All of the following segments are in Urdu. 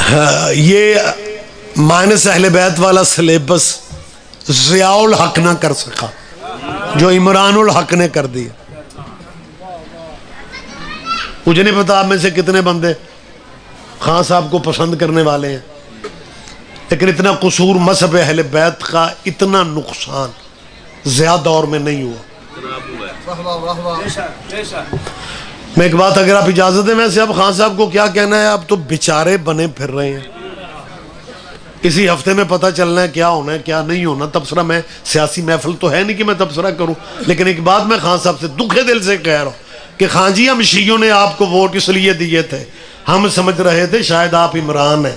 یہ مائنس اہل بیت والا سلیبس ضیاء الحق نہ کر سکا جو عمران الحق نے کر دیا. مجھے نہیں پتا آپ میں سے کتنے بندے خان صاحب کو پسند کرنے والے ہیں، لیکن اتنا قصور مذہب اہل بیت کا، اتنا نقصان ضیاء دور میں نہیں ہوا. میں ایک بات اگر آپ اجازت دیں، ویسے اب خان صاحب کو کیا کہنا ہے، آپ تو بیچارے بنے پھر رہے ہیں. اسی ہفتے میں پتہ چلنا ہے کیا ہونا ہے کیا نہیں ہونا. تبصرہ، میں سیاسی محفل تو ہے نہیں کہ میں تبصرہ کروں، لیکن ایک بات میں خان صاحب سے دکھے دل سے کہہ رہا ہوں کہ خان جی، ہم شیعوں نے آپ کو ووٹ اس لیے دیے تھے، ہم سمجھ رہے تھے شاید آپ عمران ہیں.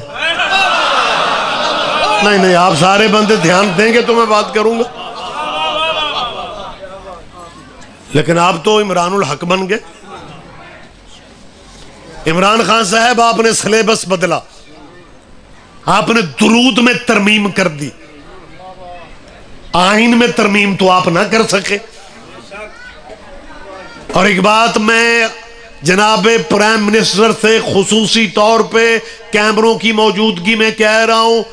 نہیں، آپ سارے بندے دھیان دیں گے تو میں بات کروں گا، لیکن آپ تو عمران الحق بن گئے. عمران خان صاحب، آپ نے سلیبس بدلا، آپ نے درود میں ترمیم کر دی، آئین میں ترمیم تو آپ نہ کر سکے. اور ایک بات میں جناب پرائم منسٹر سے خصوصی طور پہ کیمروں کی موجودگی میں کہہ رہا ہوں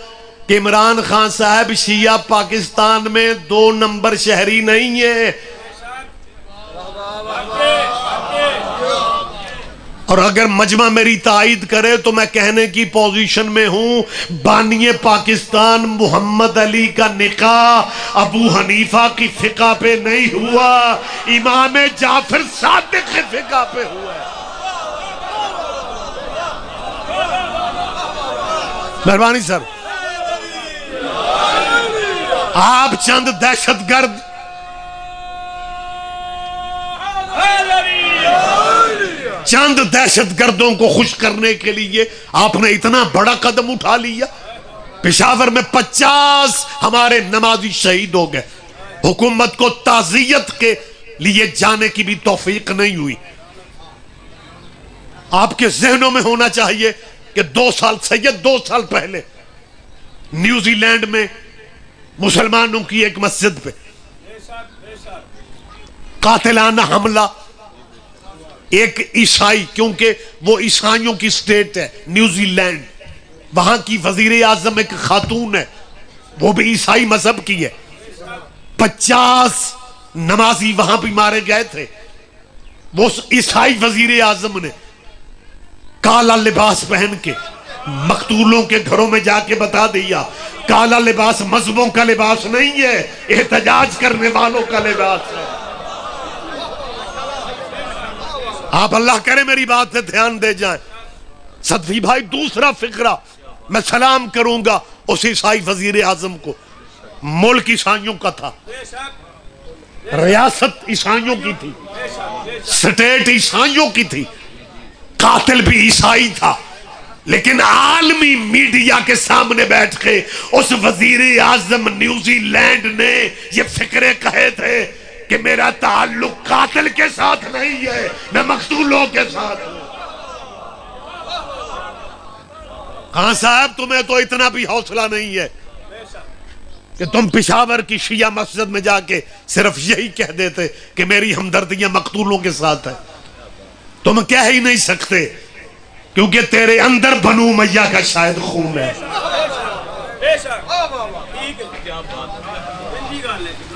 کہ عمران خان صاحب شیعہ پاکستان میں 2 نمبر شہری نہیں ہے. اور اگر مجمع میری تائید کرے تو میں کہنے کی پوزیشن میں ہوں، بانی پاکستان محمد علی کا نکاح ابو حنیفہ کی فقہ پہ نہیں ہوا، امام جعفر صادق کے فقہ پہ ہوا ہے. مہربانی سر، آپ چند دہشت گرد گردوں کو خوش کرنے کے لیے آپ نے اتنا بڑا قدم اٹھا لیا. پشاور میں 50 ہمارے نمازی شہید ہو گئے، حکومت کو تعزیت کے لیے جانے کی بھی توفیق نہیں ہوئی. آپ کے ذہنوں میں ہونا چاہیے کہ 2 سال پہلے نیوزی لینڈ میں مسلمانوں کی ایک مسجد پہ قاتلانہ حملہ، ایک عیسائی، کیونکہ وہ عیسائیوں کی سٹیٹ ہے نیوزی لینڈ، وہاں کی وزیر اعظم ایک خاتون ہے، وہ بھی عیسائی مذہب کی ہے. 50 نمازی وہاں بھی مارے گئے تھے. وہ عیسائی وزیر اعظم نے کالا لباس پہن کے مقتولوں کے گھروں میں جا کے بتا دیا، کالا لباس مذہبوں کا لباس نہیں ہے، احتجاج کرنے والوں کا لباس ہے. آپ اللہ کرے میری بات سے دھیان دے جائیں. صدفی بھائی، دوسرا فقرہ میں سلام کروں گا اس عیسائی وزیر اعظم کو. ملک عیسائیوں کا تھا، ریاست عیسائیوں کی تھی، سٹیٹ عیسائیوں کی تھی، قاتل بھی عیسائی تھا، لیکن عالمی میڈیا کے سامنے بیٹھ کے اس وزیر اعظم نیوزی لینڈ نے یہ فقرے کہے تھے کہ میرا تعلق قاتل کے ساتھ نہیں ہے، میں مقتولوں کے ساتھ ہوں. ہاں صاحب، تمہیں تو اتنا بھی حوصلہ نہیں ہے کہ تم پشاور کی شیعہ مسجد میں جا کے صرف یہی کہہ دیتے کہ میری ہمدردیاں مقتولوں کے ساتھ ہے. تم کہہ ہی نہیں سکتے کیونکہ تیرے اندر بنو امیہ کا شاید خون ہے.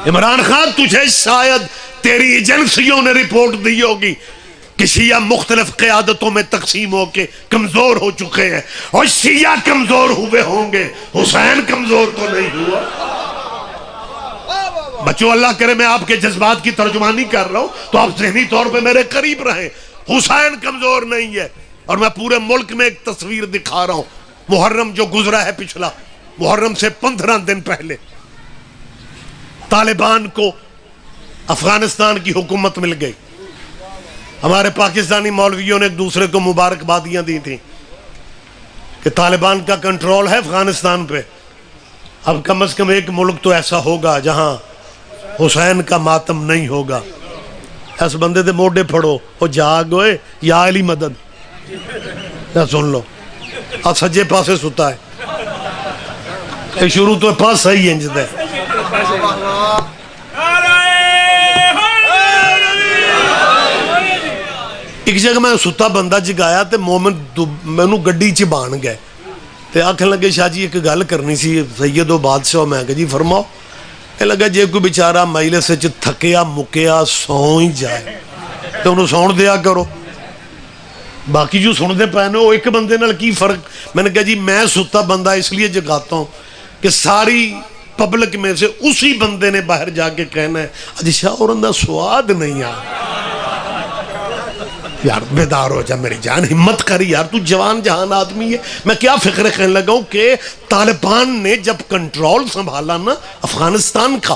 عمران خان، تجھے شاید تیری ایجنسیوں نے رپورٹ دی ہوگی کہ شیعہ مختلف قیادتوں میں تقسیم ہو کے کمزور ہو چکے ہیں، اور شیعہ کمزور ہوئے ہوں گے، حسین کمزور تو نہیں ہوا. بچوں، اللہ کرے میں آپ کے جذبات کی ترجمانی کر رہا ہوں تو آپ ذہنی طور پہ میرے قریب رہیں. حسین کمزور نہیں ہے. اور میں پورے ملک میں ایک تصویر دکھا رہا ہوں. محرم جو گزرا ہے پچھلا، محرم سے 15 دن پہلے طالبان کو افغانستان کی حکومت مل گئی. ہمارے پاکستانی مولویوں نے ایک دوسرے کو مبارکبادیاں دی تھیں کہ طالبان کا کنٹرول ہے افغانستان پہ. اب کم از کم ایک ملک تو ایسا ہوگا جہاں حسین کا ماتم نہیں ہوگا. اس بندے دے موڈے پھڑو، وہ جاگ ہوئے یا علی مدد نہ سن لو. اب سجے پاسے ستا ہے، شروع تو پاس صحیح انج دے. ایک جگہ میں ستا بندہ جگایا تے مومن مینوں گڈی چ بان گئے. تے آکھن لگے شاہ جی ایک گل کرنی سی سید و بادشاہ. میں کہا جی فرماؤ. کہ لگا جے کوئی بیچارہ مجلس وچ تھکیا مکیا سو ہی جائے تو انہوں سون دیا کرو, باقی جو سنتے پے نے وہ ایک بندے نال کی فرق. میں نے کہا جی میں ستا بندہ اس لیے جگاتا ہوں کہ ساری پبلک میں سے اسی بندے نے باہر جا کے کہنا ہے اجی شاہ اور اندہ سواد نہیں آ. یار بیدار ہو جا میری جان, ہمت کری یار, تو جوان جہان آدمی ہے. میں کیا فکر کہنے لگا ہوں کہ طالبان نے جب کنٹرول سنبھالا نا افغانستان کا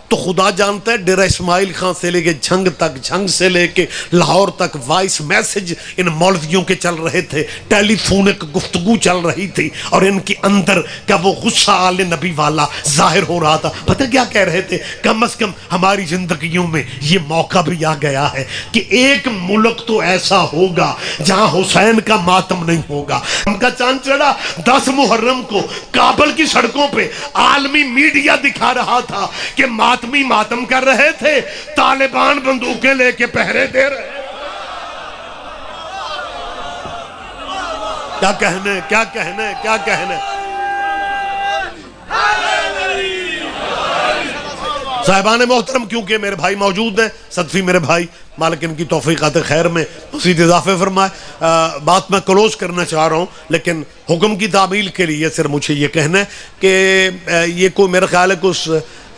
تو خدا جانتا ہے ڈیرہ اسماعیل خان سے لے کے جھنگ تک, جھنگ سے لے کے لاہور تک وائس میسج ان مولویوں کے چل رہے تھے, ٹیلی فونک گفتگو چل رہی تھی, اور ان کے اندر کا وہ غصہ آل نبی والا ظاہر ہو رہا تھا. پتہ کیا کہہ رہے تھے, کم از کم ہماری زندگیوں میں یہ موقع بھی آ گیا ہے کہ ایک ملک تو ایسا ہوگا جہاں حسین کا ماتم نہیں ہوگا. ہم کا چاند چڑھا 10 محرم کو کابل کی سڑکوں پہ عالمی میڈیا دکھا رہا تھا کہ ماتمی ماتم کر رہے تھے, طالبان بندوقیں لے کے پہرے دے رہے. کیا کہنے, کیا کہنے, کیا کہنے. صاحبان محترم, کیونکہ میرے بھائی موجود ہیں, صدفی میرے بھائی, مالک ان کی توفیقات خیر میں مزید اضافے فرمائے. بات میں کلوز کرنا چاہ رہا ہوں, لیکن حکم کی تعمیل کے لیے صرف مجھے یہ کہنا ہے کہ یہ کوئی میرا خیال ہے کچھ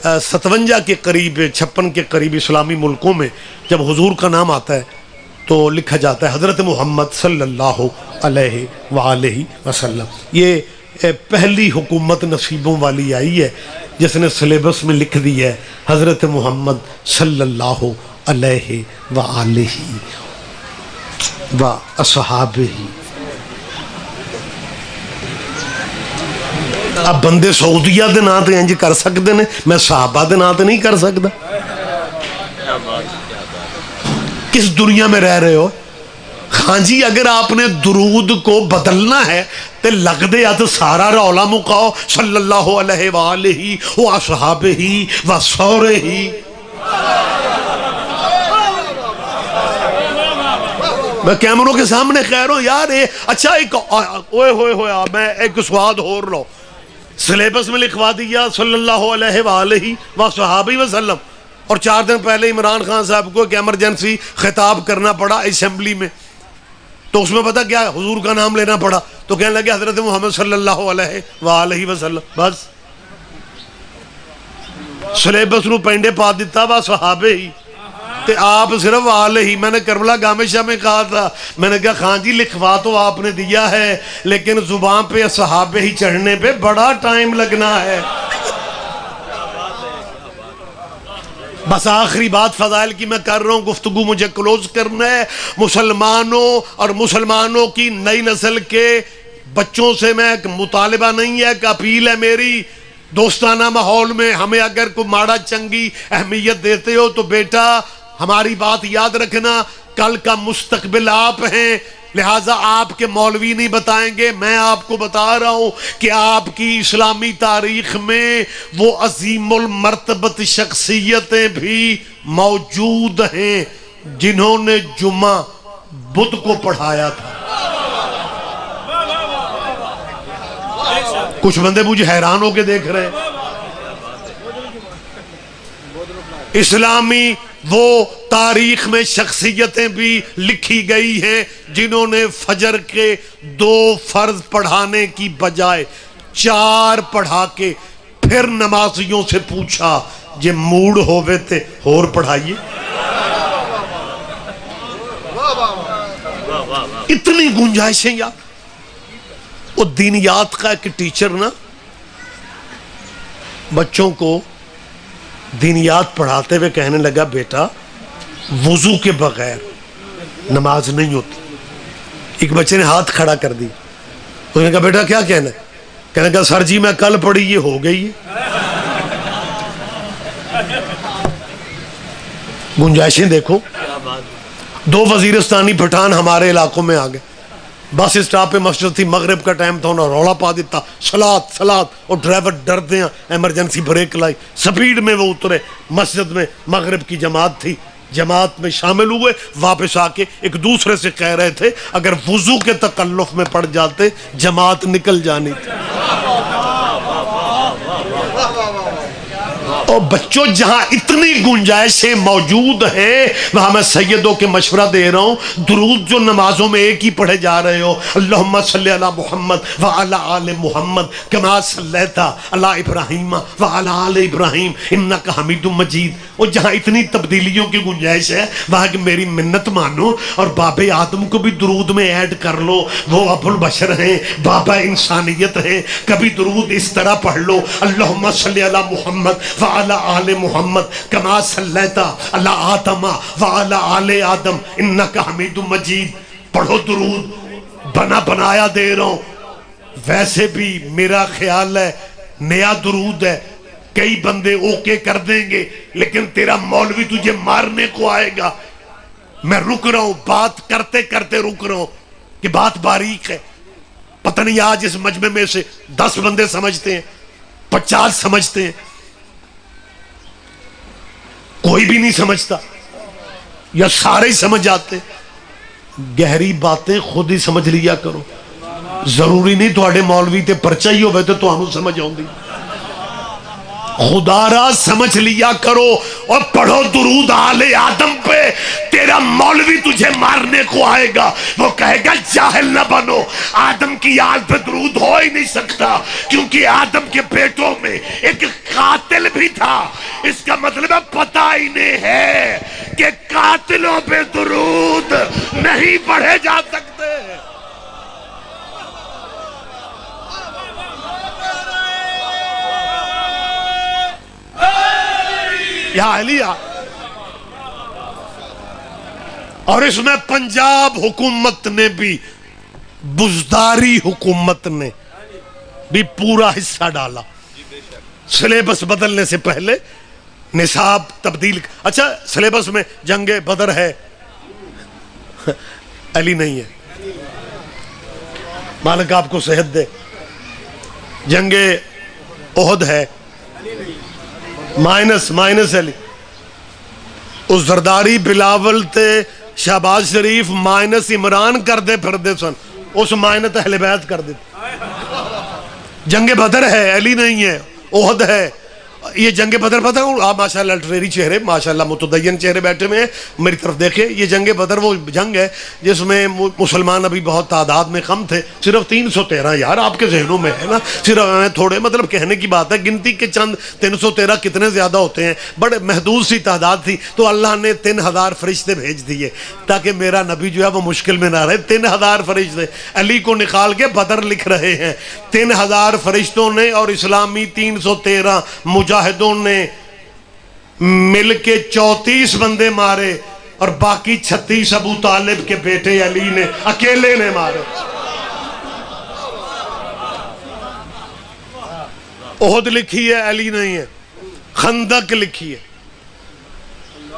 57 کے قریب 56 کے قریب اسلامی ملکوں میں جب حضور کا نام آتا ہے تو لکھا جاتا ہے حضرت محمد صلی اللہ علیہ وآلہ وسلم. یہ پہلی حکومت نصیبوں والی آئی ہے جس نے سلیبس میں لکھ دی ہے حضرت محمد صلی اللہ علیہ وآلہ واصحابہ. اب بندے سعودیہ دے نا تے انج کر سکتے ہیں, میں صحابہ دے نا تے نہیں کر سکتا. کس دنیا میں رہ رہے ہو؟ ہاں جی, اگر آپ نے درود کو بدلنا ہے تے لگ دے یا تو سارا رولا مکاؤ صلی اللہ علیہ وآلہ واصحابہ وسورہ. میں کیمروں کے سامنے کہہ رہا ہوں یار اچھا ایک اوئے ہوئے ہویا, میں ایک سواد ہور لو, سلیبس میں لکھوا دیا صلی اللہ علیہ وآلہ وصحابہ وسلم, اور 4 دن پہلے عمران خان صاحب کو ایک ایمرجنسی خطاب کرنا پڑا اسمبلی میں, تو اس میں پتہ کیا حضور کا نام لینا پڑا, تو کہنے لگے حضرت محمد صلی اللہ علیہ وآلہ وسلم. بس سلیبس نو پینڈے پا دیتا وا صحابہ ہی تے آپ صرف آلہ ہی. میں نے کربلا گامشہ میں کہا تھا, میں نے کہا خان جی لکھوا تو آپ نے دیا ہے لیکن زبان پہ صحابہ ہی چڑھنے پہ بڑا ٹائم لگنا ہے. بس آخری بات فضائل کی میں کر رہا ہوں, گفتگو مجھے کلوز کرنا ہے. مسلمانوں اور مسلمانوں کی نئی نسل کے بچوں سے میں ایک مطالبہ نہیں ہے, ایک اپیل ہے میری, دوستانہ ماحول میں ہمیں اگر کوئی ماڑا چنگی اہمیت دیتے ہو تو بیٹا ہماری بات یاد رکھنا, کل کا مستقبل آپ ہیں, لہٰذا آپ کے مولوی نہیں بتائیں گے, میں آپ کو بتا رہا ہوں کہ آپ کی اسلامی تاریخ میں وہ عظیم المرتبت شخصیتیں بھی موجود ہیں جنہوں نے جمعہ بدھ کو پڑھایا تھا. کچھ بندے مجھے حیران ہو کے دیکھ رہے ہیں. اسلامی وہ تاریخ میں شخصیتیں بھی لکھی گئی ہیں جنہوں نے فجر کے 2 فرض پڑھانے کی بجائے 4 پڑھا کے پھر نمازیوں سے پوچھا جے موڈ ہوئے تھے اور پڑھائیے. اتنی گنجائشیں یار. وہ دینیات کا ایک ٹیچر نا بچوں کو دینیات پڑھاتے ہوئے کہنے لگا بیٹا وضو کے بغیر نماز نہیں ہوتی. ایک بچے نے ہاتھ کھڑا کر دی, اس نے کہا بیٹا کیا کہنا ہے؟ کہنے لگا سر جی میں کل پڑھی یہ ہو گئی ہے. گنجائشیں دیکھو. 2 وزیرستانی پٹھان ہمارے علاقوں میں آ گئے, بس اسٹاپ پہ مسجد تھی, مغرب کا ٹائم تھا, انہوں نے رولا پا دیتا صلاۃ صلاۃ, اور ڈرائیور ڈردے ہیں, ایمرجنسی بریک لائی, سپیڈ میں وہ اترے مسجد میں, مغرب کی جماعت تھی, جماعت میں شامل ہوئے، واپس آ کے ایک دوسرے سے کہہ رہے تھے اگر وضو کے تکلف میں پڑ جاتے جماعت نکل جانی تھی۔ اور بچوں جہاں اتنی گنجائشیں موجود ہیں وہاں میں سیدوں کے مشورہ دے رہا ہوں، درود جو نمازوں میں ایک ہی پڑھے جا رہے ہو، اللہم صلی علی محمد وعلی آل محمد کما صلیت علی ابراہیم وعلی آل ابراہیم انک حمید مجید، اور جہاں اتنی تبدیلیوں کی گنجائش ہے وہاں کہ میری منت مانو اور باب آدم کو بھی درود میں ایڈ کر لو، وہ ابو البشر ہیں، بابا انسانیت ہیں، کبھی درود اس طرح پڑھ لو، اللہم صلی علی محمد وعلی آل محمد کما صلیت علی آدم وعلی آل آدم انک حمید مجید، پڑھو درود، بنا بنایا دے رہا ہوں۔ ویسے بھی میرا خیال ہے نیا درود ہے، کئی بندے اوکے کر دیں گے لیکن تیرا مولوی تجھے مارنے کو آئے گا۔ میں رک رہا ہوں، بات کرتے کرتے رک رہا ہوں کہ بات باریک ہے، پتہ نہیں آج اس مجمع میں سے 10 بندے سمجھتے ہیں، 50 سمجھتے ہیں، کوئی بھی نہیں سمجھتا یا سارے ہی سمجھ جاتے۔ گہری باتیں خود ہی سمجھ لیا کرو، ضروری نہیں تواڈے مولوی تے پرچہ ہی ہوئے تو تانوں سمجھ آؤندی، خدا را سمجھ لیا کرو اور پڑھو درود آل آدم پہ، تیرا مولوی تجھے مارنے کو آئے گا، وہ کہے گا جاہل نہ بنو، آدم کی آل پہ درود ہو ہی نہیں سکتا کیونکہ آدم کے بیٹوں میں ایک قاتل بھی تھا، اس کا مطلب ہے پتہ ہی نہیں ہے کہ قاتلوں پہ درود نہیں پڑھے جا سکتے۔ یا علیہ، اور اس میں پنجاب حکومت نے بھی، بزداری حکومت نے بھی پورا حصہ ڈالا، سلیبس بدلنے سے پہلے نصاب تبدیل۔ اچھا سلیبس میں جنگ بدر ہے، علی نہیں ہے، مالک آپ کو صحت دے، جنگ احد ہے، مائنس علی، اس زرداری بلاول تے شہباز شریف مائنس عمران کر دے پھر دے سن، اس مائنس اہل بیت کر دے۔ جنگ بدر ہے، علی نہیں ہے، احد ہے۔ یہ جنگ بدر پتہ ہے آپ ماشاءاللہ لٹریری چہرے، ماشاءاللہ متدین چہرے بیٹھے میں ہیں، میری طرف دیکھیں، یہ جنگ بدر وہ جنگ ہے جس میں مسلمان ابھی بہت تعداد میں کم تھے، صرف 313، یار آپ کے ذہنوں میں ہے نا، صرف تھوڑے مطلب کہنے کی بات ہے، گنتی کے چند 313 کتنے زیادہ ہوتے ہیں، بڑے محدود سی تعداد تھی، تو اللہ نے 3000 فرشتے بھیج دیے تاکہ میرا نبی جو ہے وہ مشکل میں نہ رہے۔ 3000 فرشتے علی کو نکال کے بدر لکھ رہے ہیں، 3000 فرشتوں نے اور اسلامی 313 مجاہدوں نے مل کے 34 بندے مارے اور باقی 36 ابو طالب کے بیٹے علی نے اکیلے نے مارے۔ احد لکھی ہے، علی نہیں ہے، خندق لکھی ہے،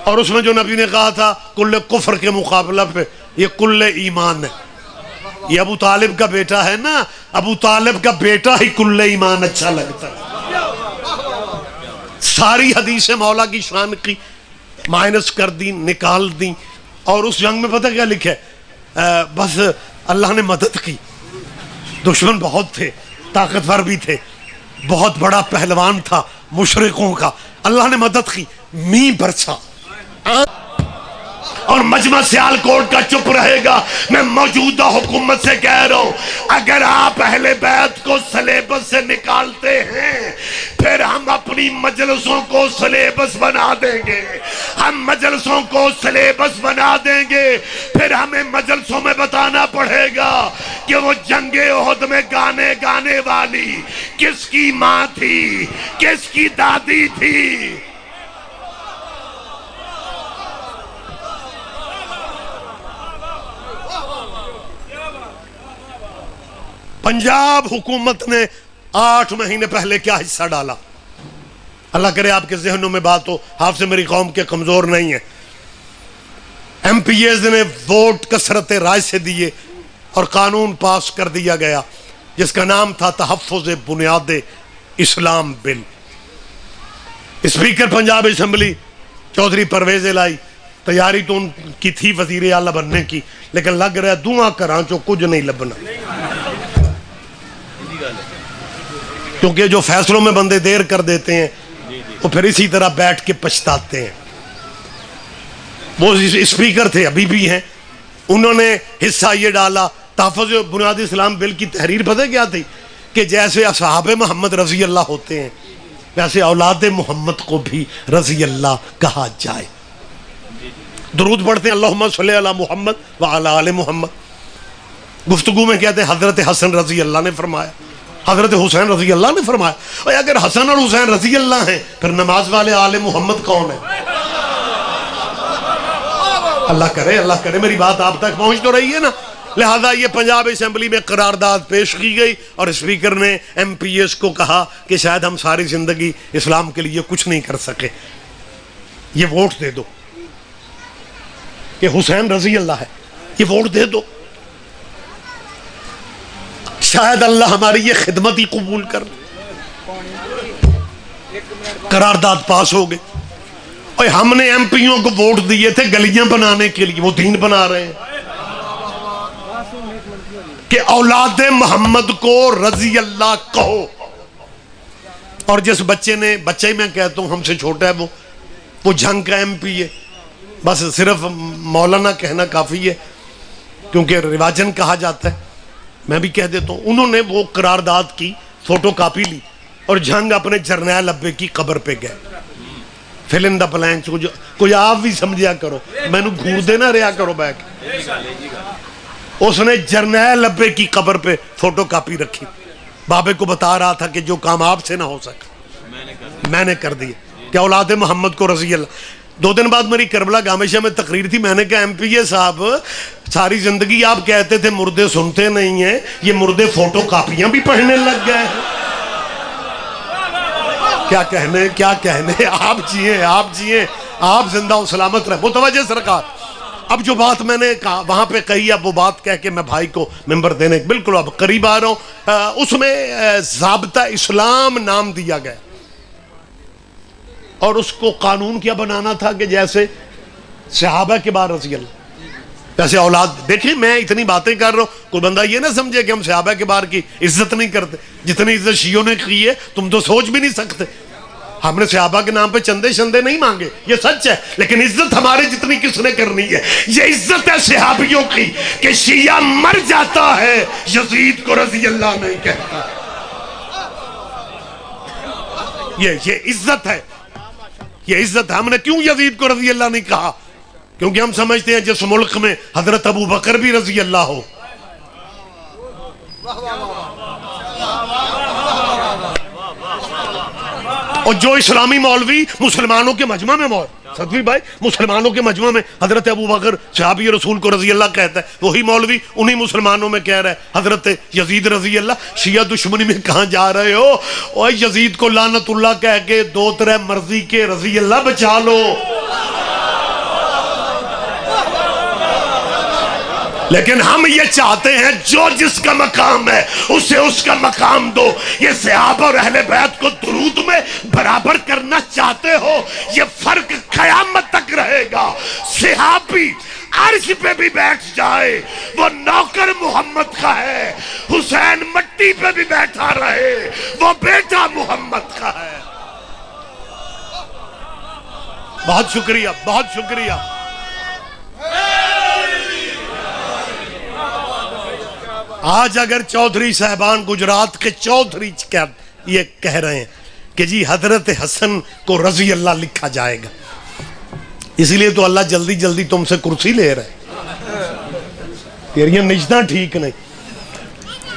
اور اس میں جو نبی نے کہا تھا کل کفر کے مقابلہ پہ یہ کل ایمان ہے، یہ ابو طالب کا بیٹا ہے نا، ابو طالب کا بیٹا ہی کل ایمان اچھا لگتا ہے۔ ساری حدیثیں مولا کی شان کی مائنس کر دی، نکال دی، اور اس جنگ میں پتہ کیا لکھے، بس اللہ نے مدد کی، دشمن بہت تھے، طاقتور بھی تھے، بہت بڑا پہلوان تھا مشرکوں کا، اللہ نے مدد کی، می برسا، اور مجمع سیالکوٹ کا چپ رہے گا۔ میں موجودہ حکومت سے کہہ رہا ہوں اگر آپ اہل بیت کو سلیبس سے نکالتے ہیں پھر ہم اپنی مجلسوں کو سلیبس بنا دیں گے، ہم مجلسوں کو سلیبس بنا دیں گے، پھر ہمیں مجلسوں میں بتانا پڑے گا کہ وہ جنگ احد میں گانے والی کس کی ماں تھی، کس کی دادی تھی۔ پنجاب حکومت نے 8 مہینے پہلے کیا حصہ ڈالا، اللہ کرے آپ کے ذہنوں میں بات ہو، حافظ میری قوم کے کمزور نہیں ہیں۔ ایم پی ایز نے ووٹ کثرت رائے سے دیے اور قانون پاس کر دیا گیا جس کا نام تھا تحفظ بنیاد اسلام بل۔ اسپیکر پنجاب اسمبلی چودھری پرویز الہی تیاری تو ان کی تھی وزیر اعلیٰ بننے کی، لیکن لگ رہا ہے دعا کراں چو کچھ نہیں لبنا، کیونکہ جو فیصلوں میں بندے دیر کر دیتے ہیں وہ پھر اسی طرح بیٹھ کے پچھتاتے ہیں۔ وہ اسپیکر تھے، ابھی بھی ہیں، انہوں نے حصہ یہ ڈالا تحفظ بنیادی اسلام بل کی تحریر پتہ کیا تھی کہ جیسے اصحاب محمد رضی اللہ ہوتے ہیں ویسے اولاد محمد کو بھی رضی اللہ کہا جائے۔ درود پڑھتے ہیں اللہم صلی علی محمد وعلی آل محمد، گفتگو میں کہتے ہیں حضرت حسن رضی اللہ نے فرمایا، حضرت حسین رضی اللہ نے فرمایا۔ اور اگر حسن اور حسین رضی اللہ ہیں پھر نماز والے آل محمد کون ہیں؟ اللہ کرے میری بات آپ تک پہنچ تو رہی ہے نا۔ لہذا یہ پنجاب اسمبلی میں قرارداد پیش کی گئی اور اسپیکر نے ایم پی ایس کو کہا کہ شاید ہم ساری زندگی اسلام کے لیے کچھ نہیں کر سکے، یہ ووٹ دے دو کہ حسین رضی اللہ ہے، یہ ووٹ دے دو، شاید اللہ ہماری یہ خدمت ہی قبول کر لے۔ قرارداد پاس ہو گئی اور ہم نے ایم پیوں کو ووٹ دیے تھے گلیاں بنانے کے لیے، وہ دین بنا رہے ہیں کہ اولاد محمد کو رضی اللہ کہو۔ اور جس بچے نے، بچے میں کہتا ہوں ہم سے چھوٹا ہے، وہ جھنگ کا ایم پی ہے، بس صرف مولانا کہنا کافی ہے کیونکہ رواجن کہا جاتا ہے، میں بھی کہہ دیتا ہوں۔ انہوں نے وہ قرارداد کی فوٹو کاپی لی اور جھنگ اپنے جرنیل ابے کی قبر پہ گئے۔ فل ان دا بلینکس، کوئی آپ بھی سمجھیا کرو، میں نے گھور دینا رہا کرو بیک۔ اس نے جرنیل ابے کی قبر پہ فوٹو کاپی رکھی، بابے کو بتا رہا تھا کہ جو کام آپ سے نہ ہو سکا میں نے کر دیا کہ اولاد محمد کو رضی اللہ۔ 2 دن بعد میری کربلا گامیشہ میں تقریر تھی، میں نے کہا ایم پی اے صاحب ساری زندگی آپ کہتے تھے مردے سنتے نہیں ہیں، یہ مردے فوٹو کاپیاں بھی پڑھنے لگ گئے ہیں۔ کیا کہنے، آپ جیئیں آپ زندہ و سلامت رہے۔ متوجہ سرکار، اب جو بات میں نے کہا وہاں پہ کہی، اب وہ بات کہہ کے میں بھائی کو ممبر دینے بالکل اب قریب آ رہا ہوں۔ اس میں ضابطہ اسلام نام دیا گیا اور اس کو قانون کیا بنانا تھا کہ جیسے صحابہ کے بعد رضی اللہ، جیسے اولاد۔ دیکھیں میں اتنی باتیں کر رہا ہوں، کوئی بندہ یہ نہ سمجھے کہ ہم صحابہ کے بار کی عزت نہیں کرتے، جتنی عزت شیعوں نے کی ہے تم تو سوچ بھی نہیں سکتے۔ ہم نے صحابہ کے نام پہ چندے شندے نہیں مانگے، یہ سچ ہے، لیکن عزت ہمارے جتنی کس نے کرنی ہے؟ یہ عزت ہے صحابیوں کی کہ شیعہ مر جاتا ہے یزید کو رضی اللہ نہیں کہتا۔ یہ عزت ہے، یہ عزت ہے۔ ہم نے کیوں یزید کو رضی اللہ نہیں کہا؟ کیونکہ ہم سمجھتے ہیں جس ملک میں حضرت ابو بکر بھی رضی اللہ ہو، اور جو اسلامی مولوی مسلمانوں کے مجمع میں صدفی بھائی مسلمانوں کے مجمع میں حضرت ابو بکر صحابی رسول کو رضی اللہ کہتا ہے، وہی مولوی انہی مسلمانوں میں کہہ رہا ہے حضرت یزید رضی اللہ۔ شیعہ دشمنی میں کہاں جا رہے ہو؟ اور یزید کو لعنت اللہ کہہ کے 2-3 مرضی کے رضی اللہ بچا لو۔ لیکن ہم یہ چاہتے ہیں جو جس کا مقام ہے اسے اس کا مقام دو۔ یہ صحابہ اور اہل بیت کو درود میں برابر کرنا چاہتے ہو، یہ فرق قیامت تک رہے گا۔ صحابی عرش پہ بھی بیٹھ جائے وہ نوکر محمد کا ہے، حسین مٹی پہ بھی بیٹھا رہے وہ بیٹا محمد کا ہے۔ بہت شکریہ، بہت شکریہ۔ آج اگر چودھری صاحبان گجرات کے چودھری یہ کہہ رہے ہیں کہ جی حضرت حسن کو رضی اللہ لکھا جائے گا، اسی لیے تو اللہ جلدی جلدی تم سے کرسی لے رہے، تیریاں نجدہ ٹھیک نہیں۔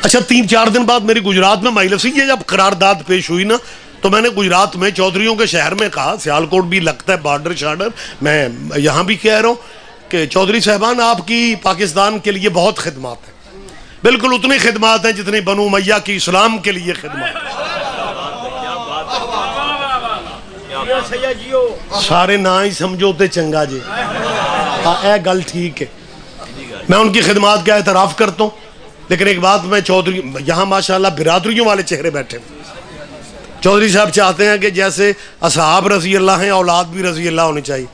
اچھا 3-4 دن بعد میری گجرات میں مجلس یہ جب قرارداد پیش ہوئی نا، تو میں نے گجرات میں چودھریوں کے شہر میں کہا، سیالکوٹ بھی لگتا ہے بارڈر شارڈر، میں یہاں بھی کہہ رہا ہوں کہ چودھری صاحبان آپ کی پاکستان کے لیے بہت خدمات ہیں، بالکل اتنی خدمات ہیں جتنی بنو امیہ کی اسلام کے لیے خدمات۔ سارے نہ ہی سمجھوتے چنگا جی، اے گل ٹھیک ہے، میں ان کی خدمات کا اعتراف کرتا ہوں، لیکن ایک بات میں چودھری یہاں ماشاءاللہ برادریوں والے چہرے بیٹھے ہیں، چودھری صاحب چاہتے ہیں کہ جیسے اصحاب رضی اللہ ہیں اولاد بھی رضی اللہ ہونی چاہیے،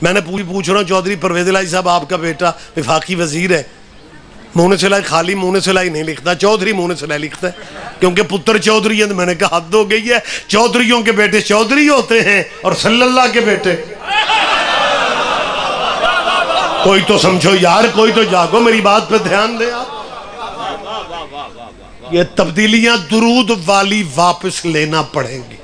میں نے پوچھ رہا ہوں چودھری پرویز الہی صاحب آپ کا بیٹا وفاقی وزیر ہے، منہ سلائی خالی منہ سلائی نہیں لکھتا، چودھری منہ سلائی لکھتا ہے، کیونکہ پتر چودھری ہے۔ تو میں نے کہا حد ہو گئی ہے، چودھریوں کے بیٹے چودھری ہوتے ہیں اور صلی اللہ کے بیٹے۔ کوئی تو سمجھو یار، کوئی تو جاگو، میری بات پہ دھیان دے آپ۔ یہ تبدیلیاں درود والی واپس لینا پڑیں گی۔